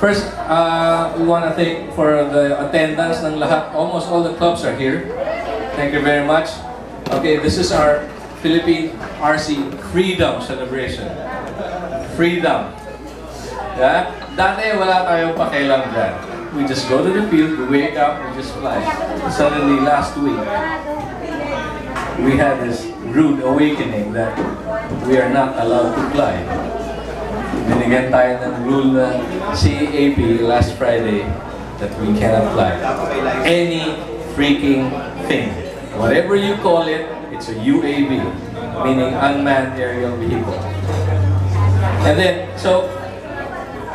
First, we want to thank for the attendance ng lahat. Almost all the clubs are here. Thank you very much. Okay, this is our Philippine RC Freedom Celebration. Freedom. Yeah? Dati wala tayong pakialam dyan. We just go to the field, we wake up, we just fly. Suddenly, last week, we had this rude awakening that we are not allowed to fly. Binigyan tayo ng rule na CAP last Friday that we cannot fly. Any freaking thing. Whatever you call it, it's a UAV, meaning unmanned aerial vehicle. And then, so,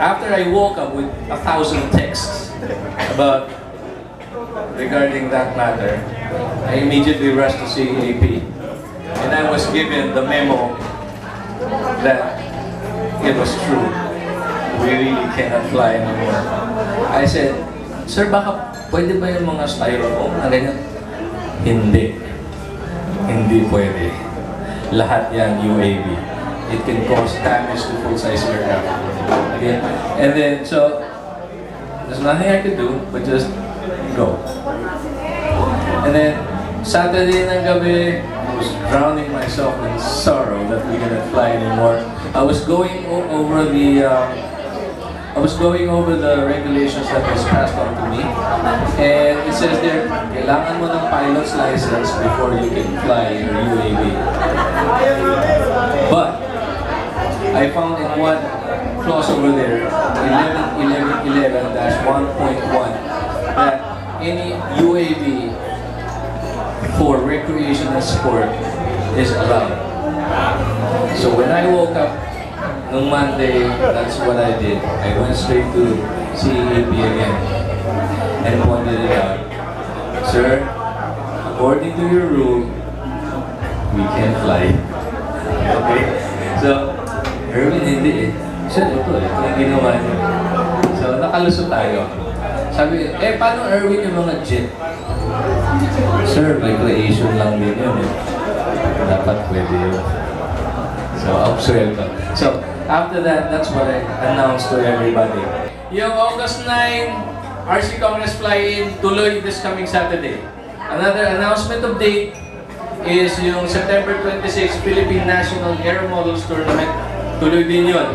after I woke up with 1,000 texts regarding that matter, I immediately rushed to CAP. And I was given the memo that it was true. We really cannot fly anymore. I said, "Sir, baka pwede ba yung mga styrofoam na ganyan?" Hindi. Hindi pwede. Lahat yan UAV. It can cause damage to full-size aircraft. Okay? And then, so, there's nothing I could do but just go. And then, Saturday ng gabi, I was drowning myself in sorrow that we cannot fly anymore. I was going over the regulations that was passed on to me, and it says there, kailangan mo ng pilot's license before you can fly your UAV. But I found in one clause over there, 11.1, that any UAV for recreational sport is allowed. So when I woke up on Monday, that's what I did. I went straight to CAP again and pointed it out. Sir, according to your rule, we can't fly. Okay? So, Erwin, hindi eh. Sir, ito yung ginawa niyo. So, nakalusot tayo. Sabi, paano Erwin yung mga jet? Sir, recreation lang din yun eh. Dapat pwede yun. So, absuelto. So, after that, that's what I announced to everybody. Yung August 9, RC Congress fly-in, tuloy this coming Saturday. Another announcement of date is yung September 26, Philippine National Air Models Tournament. Tuloy din yun.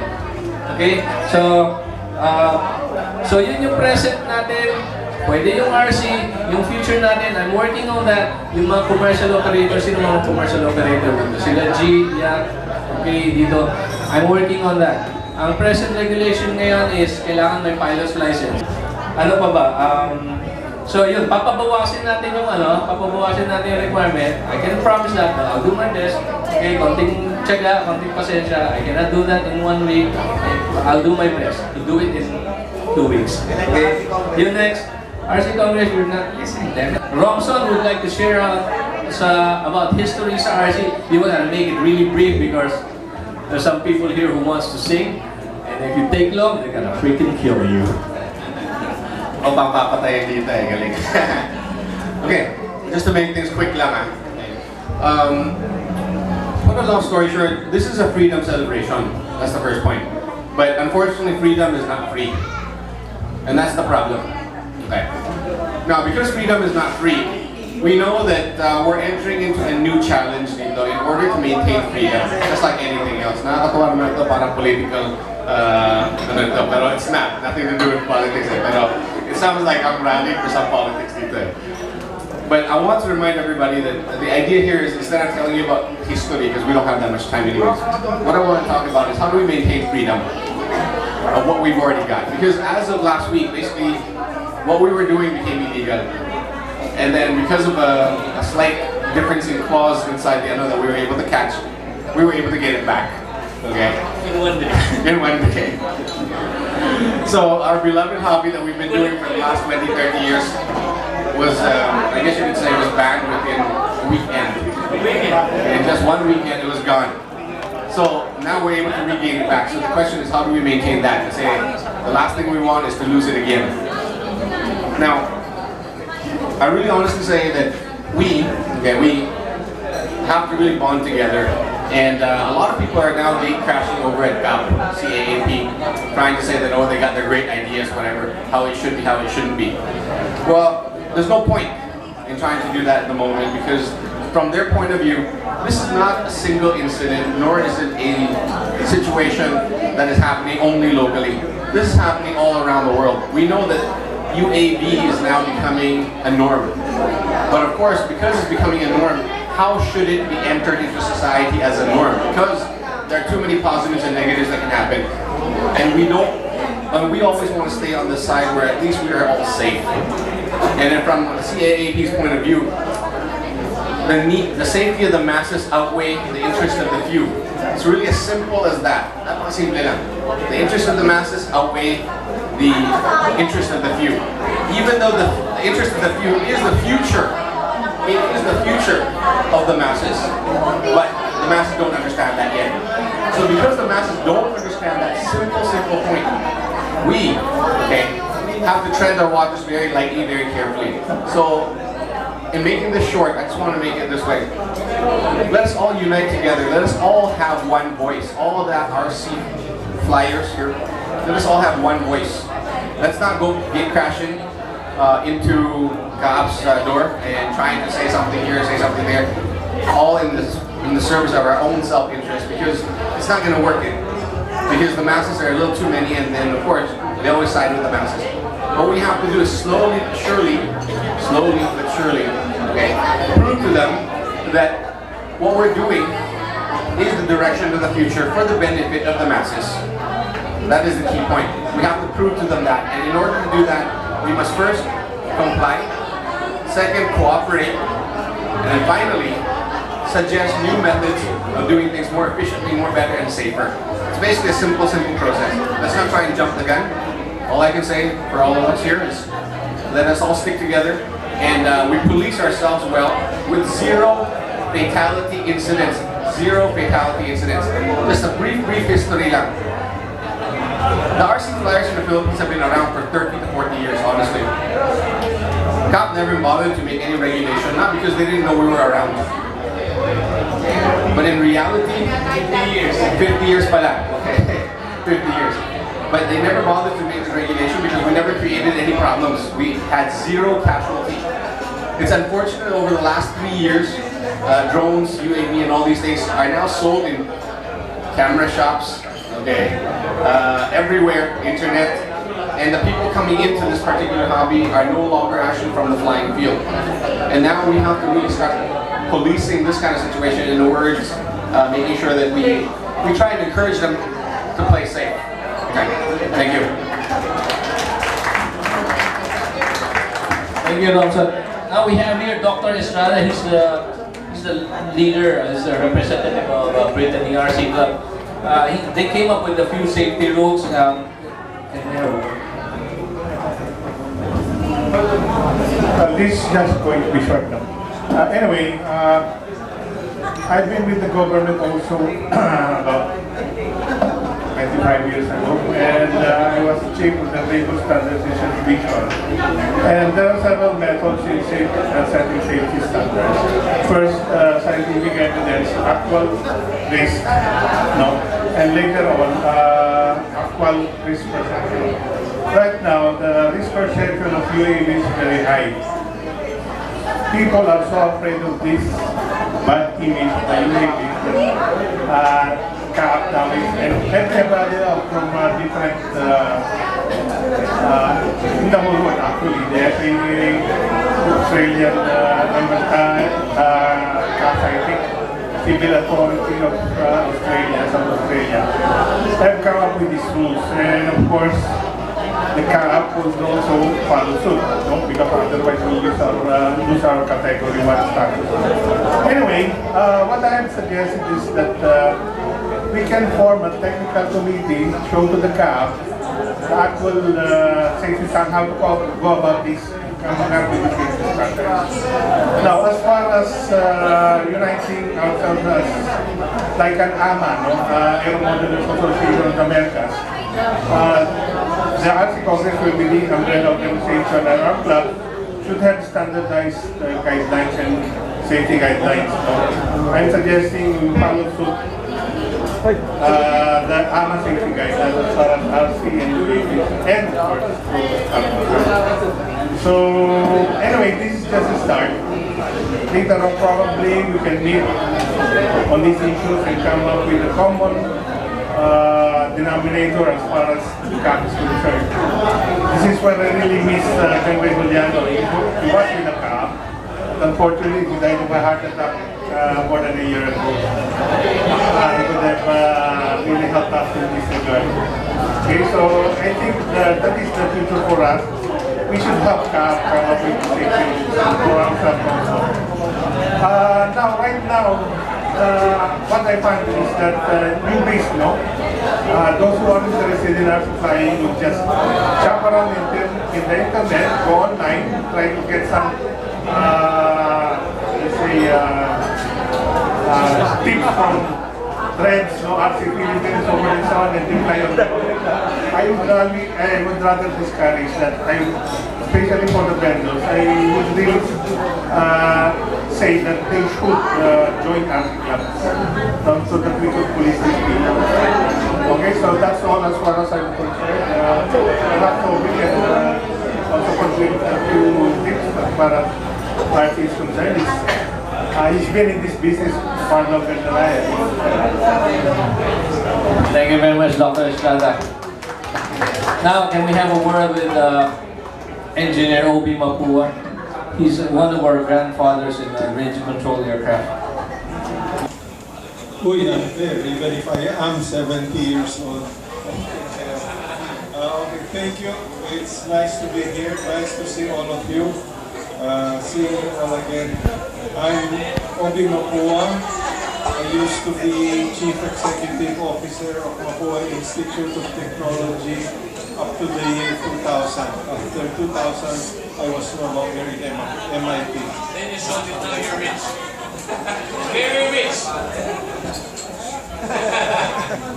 Okay? So, yun yung present natin. Pwede yung RC, yung future natin, I'm working on that. Yung mga commercial operators, sino mga commercial operator dito? Sila G, Yak, okay, dito. I'm working on that. Ang present regulation ngayon is kailangan may pilot's license. Ano pa ba? So yun, papabawasin natin yung requirement. I can promise that, I'll do my best. Okay, konting tiyaga, konting pasensya. I cannot do that in 1 week. I'll do my best to do it in 2 weeks. Okay, you next. RC Congress, you're not listening then. Robson would like to share about history sa RC. You want to make it really brief because there's some people here who wants to sing, and if you take long, they're gonna freaking kill you. O papapatayin dito eh, galing. Okay, just to make things quick lang put a long story short, this is a freedom celebration. That's the first point. But unfortunately, freedom is not free. And that's the problem. Okay. Now, because freedom is not free, we know that we're entering into a new challenge dito in order to maintain freedom, just like anything else. Nakakatawa naman ito, parang political, pero it's not. Nothing to do with politics eh. Pero it sounds like I'm rallying for some politics dito eh. But I want to remind everybody that the idea here is, instead of telling you about history, because we don't have that much time anyways, what I want to talk about is how do we maintain freedom of what we've already got. Because as of last week, basically, what we were doing became illegal. And then because of a slight difference in clause inside the that we were able to catch, we were able to get it back. Okay? In 1 day. In 1 day. So our beloved hobby that we've been doing for the last 20, 30 years was, I guess you could say, was banned within a weekend. In just 1 weekend, it was gone. So now we're able to regain it back. So the question is, how do we maintain that? To say, the last thing we want is to lose it again. Now, I really honestly say that we have to really bond together And a lot of people are now gate crashing over at CAAP, C-A-A-P, trying to say that, oh, they got their great ideas, whatever, how it should be, how it shouldn't be. Well, there's no point in trying to do that at the moment, because from their point of view, this is not a single incident, nor is it a situation that is happening only locally. This is happening all around the world. We know that UAV is now becoming a norm. But of course, because it's becoming a norm, how should it be entered into society as a norm? Because there are too many positives and negatives that can happen. And we always want to stay on the side where at least we are all safe. And then from CAAP's point of view, the safety of the masses outweigh the interest of the few. It's really as simple as that. Napakasimple lang. The interest of the masses outweigh the interest of the few. Even though the interest of the few is the future, it is the future of the masses, but the masses don't understand that yet. So because the masses don't understand that simple point, we, have to tread our waters very lightly, very carefully. So in making this short, I just want to make it this way. Let us all unite together. Let us all have one voice. All of that RC flyers here, let us all have one voice. Let's not go gate crashing into CAAP's door and trying to say something here, say something there, all in the service of our own self-interest, because it's not going to work. Because the masses are a little too many, and then of course they always side with the masses. What we have to do is slowly but surely, prove to them that what we're doing is the direction of the future for the benefit of the masses. That is the key point. We have to prove to them that, and in order to do that, we must first comply, second cooperate, and then finally suggest new methods of doing things more efficiently, more better, and safer. It's basically a simple process. Let's not try and jump the gun. All I can say for all of us here is let us all stick together, and we police ourselves well with zero fatality incidents. Zero fatality incidents. Just a brief history lang. The RC flyers in the Philippines have been around for 30 to 40 years, honestly. CAAP never bothered to make any regulation, not because they didn't know we were around. But in reality, 50 years pala. 50 years. But they never bothered to make the regulation because we never created any problems. We had zero casualty. It's unfortunate over the last 3 years, drones, UAV, and all these things are now sold in camera shops, everywhere, internet, and the people coming into this particular hobby are no longer actually from the flying field. And now we have to really start policing this kind of situation, in other words, making sure that we try and encourage them to play safe. Okay? Thank you. Thank you, Robson. Now we have here Dr. Estrada. He's the leader, he's the representative of Brittany RC Club. They came up with a few safety rules. This is just going to be short now. Anyway, I've been with the government also about 25 years ago, and I was chief of the Labor Standardization Division. And there are several methods in setting safety standards. First, scientific evidence, actual risk, and later on, actual risk perception. Right now, the risk perception of UAV is very high. People are so afraid of this bad image of the UAV that CAAP now is, and everybody from different in the whole world actually. The FAA, Australian CAAP, I think, Civil Authority of Australia, South Australia, have come up with these rules, and of course the CAAP will also follow suit, because otherwise we lose our category 1 status. Anyway, what I am suggesting is that we can form a technical committee, show to the CAAP the actual safety standard, how to go about this, coming up with the safety standards. Now, as far as uniting ourselves like an AMA, Air Modelers Association of the Americas, the RC Congress will be the umbrella organization, and our club should have standardized guidelines and safety guidelines. No? I'm suggesting you follow suit the AMA safety guidelines as far as RC and UAV and of course so anyway, this is just a start. Later on probably we can meet on these issues and come up with a common denominator as far as the CAP is concerned. This is where I really miss Jimbo Juliano. He was with the CAP. Unfortunately, he died of a heart attack more than a year ago. He could have really helped us in this regard. Okay, so I think that is the future for us. We should have CAP come up with safety for ourselves also. Right now, what I find is that newbies, those who are interested in art flying would just jump around in the internet, go online, try to get some, let's say, tips from threads, RC Philippines, over and so on, and they fly on them. I would rather discourage that. Especially for the vendors, I would really say that they should join RC clubs so that we could police these people. Okay, so that's all as far as I'm concerned. Perhaps we can also contribute a few tips as far as RC is concerned. He's been in this business far longer than I have. Thank you very much, Dr. Estrada. Now, can we have a word with Engineer Obi Mapua? He's one of our grandfathers in range control aircraft. Uy, even if I am 70 years old. Okay, thank you. It's nice to be here. Nice to see all of you. Seeing you all again. I'm Obi Mapua. I used to be Chief Executive Officer of Mapua Institute of Technology up to the year 2000. After 2000, I was no longer in MIT. Then you showed it now you're rich. Very rich.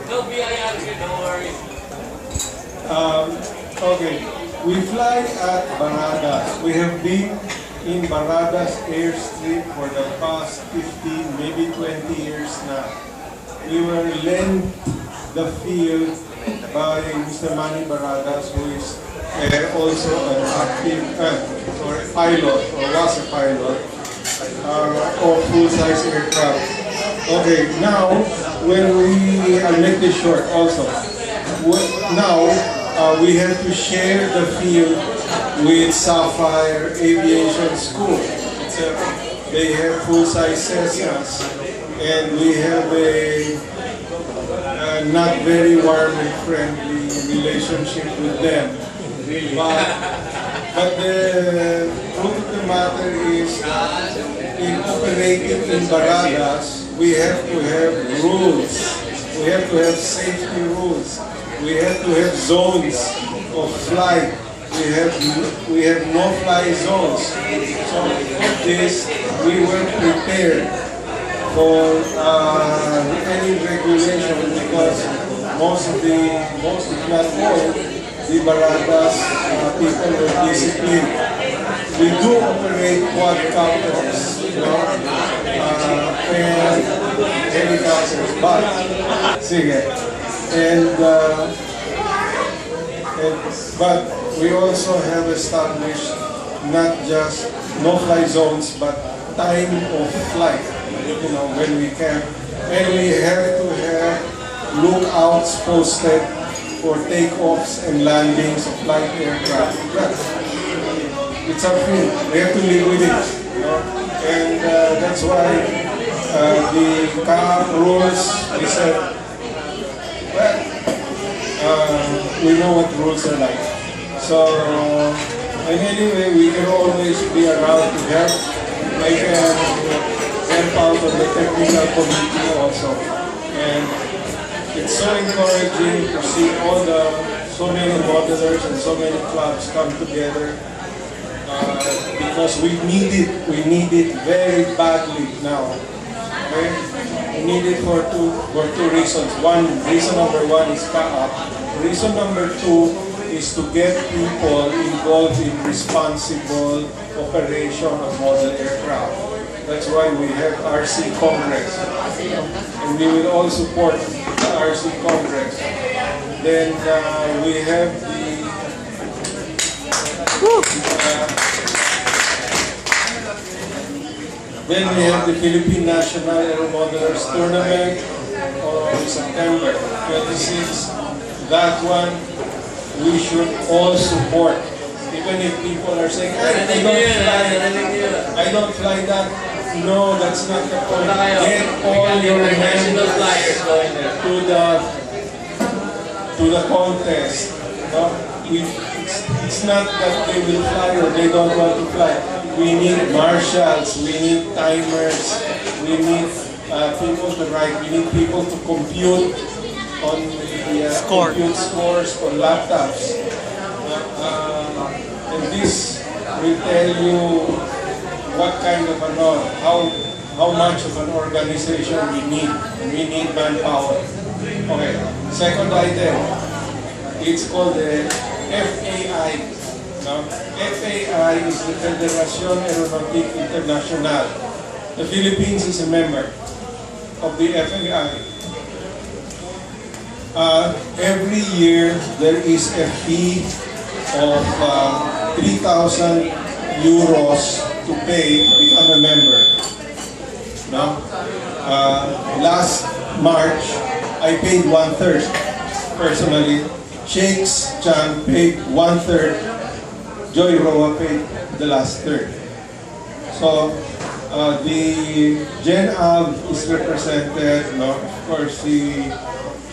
Don't be angry, don't worry. Okay, we fly at Baradas. We have been in Baradas airstrip for the past 15, maybe 20 years now. We were lent the field by Mr. Manny Baradas, who is also an active or a pilot, or was a pilot of full-size aircraft. Okay, now when I'll make this short also. Now we have to share the field with Sapphire Aviation School. They have full-size Cessnas, and we have a not very warm and friendly relationship with them. But the truth of the matter is, in operating in Baradas, we have to have rules. We have to have safety rules. We have to have zones of flight. We have no-fly zones. So for this, we were prepared for any regulation because most if not all, the Baradas people were disciplined. We do operate quadcopters, and helicopters, but we also have established not just no-fly zones, but time of flight, when we can. And we have to have lookouts posted for takeoffs and landings of light aircraft. It's our field. We have to live with it. And that's why the CAP rules, we said, we know what rules are like. So, and anyway, we can always be around to help. I can help out of the technical committee also. And it's so encouraging to see so many modelers and so many clubs come together because we need it very badly now. Okay? We need it for two reasons. Reason number one is CAAP. Reason number two is to get people involved in responsible operation of model aircraft. That's why we have RC Congress. And we will all support the RC Congress. Then we have the Philippine National Aero Modelers Tournament on September 26. That one we should all support. Even if people are saying, I don't fly that. No, that's not the point. Get all your members to the contest. No? It's not that they will fly or they don't want to fly. We need marshals, we need timers, we need people to write, we need people to compute on the compute scores on laptops. And this will tell you what kind of how much of an organization we need. We need manpower. Okay, second item, it's called the FAI. Now, FAI is the Federación Aeronautique Internacional. The Philippines is a member of the FAI. Every year there is a fee of 3,000 euros to pay to become a member. Now, last March, I paid 1/3 personally. Shakes Chan paid 1/3. Joy Roa paid the last third. So, the Gen-Av is represented, no? Of course, the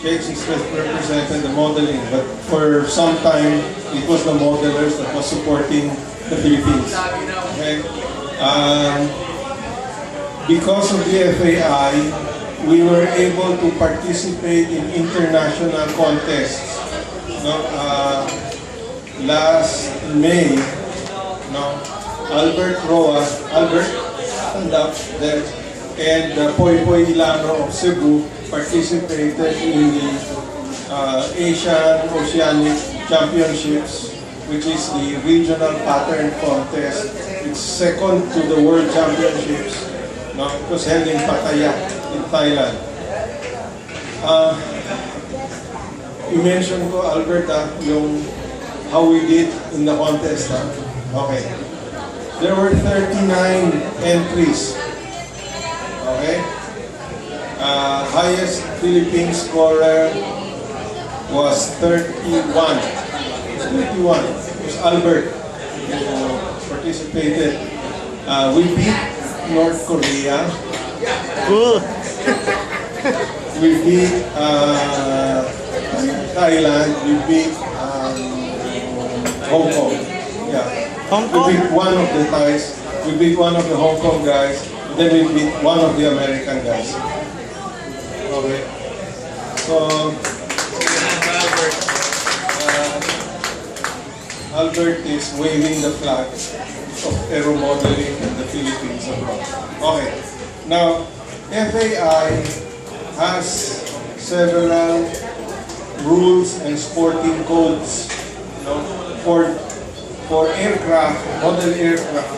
Shakes is represented the modeling, but for some time, it was the modelers that was supporting the Philippines. Okay? Because of the FAI, we were able to participate in international contests. No? Last May, Albert there, and Poy Poy Ilano of Cebu participated in the Asian Oceanic Championships, which is the regional pattern contest. It's second to the World Championships. It was held in Pattaya, in Thailand. You mentioned ko, Albert, how we did in the contest. Okay. There were 39 entries. Okay. Highest Philippine scorer was 31. It's 31. It was Albert who participated. We beat North Korea. Cool. We beat Thailand. We beat Hong Kong. Yeah. Hong Kong? We beat one of the Thais. We beat one of the Hong Kong guys. Then we beat one of the American guys. Okay. So, Albert is waving the flag of aero modeling in the Philippines abroad. Okay. Now, FAI has several rules and sporting codes, for aircraft, model aircraft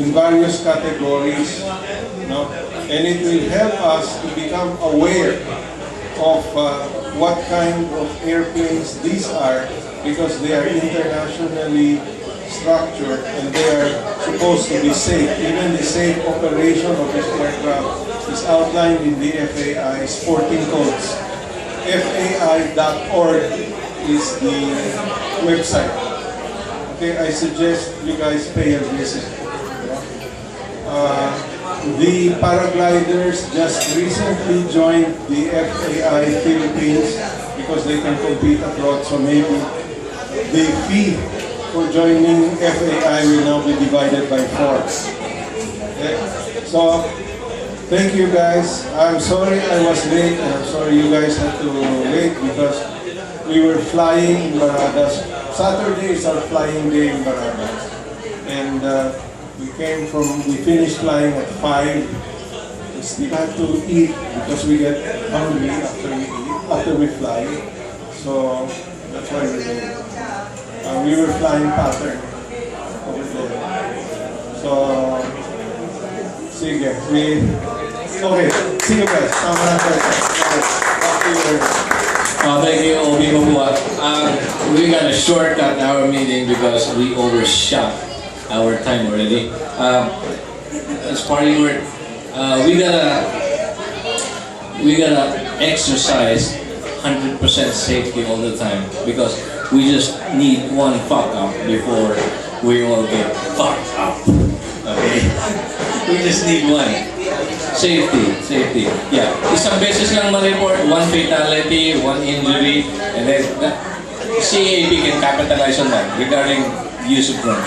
in various categories, and it will help us to become aware of what kind of airplanes these are, because they are internationally structured and they are supposed to be safe. Even the safe operation of this aircraft is outlined in the FAI sporting codes. FAI.org is the website. Okay, I suggest you guys pay a visit. The paragliders just recently joined the FAI Philippines because they can compete abroad, so maybe the fee for joining FAI will now be divided by 4. Okay? So, thank you guys. I'm sorry I was late, and I'm sorry you guys had to wait because we were flying in Baradas. Saturday is our flying day in Baradas. And we finished flying at 5. We still had to eat because we get hungry after we fly. So that's why we're late. We were flying pattern over there. So Sige, okay, see you guys. Tama na tayo. Back to your... Thank you, Obi Mapua. We got to shortcut our meeting because we overshot our time already. As part of your, we gotta exercise 100% safety all the time because we just need one fuck up before we all get fucked up. Okay? We just need one. Safety. Yeah. Isang beses lang ma-report, one fatality, one injury, and then CAP can capitalize on that regarding use of drones.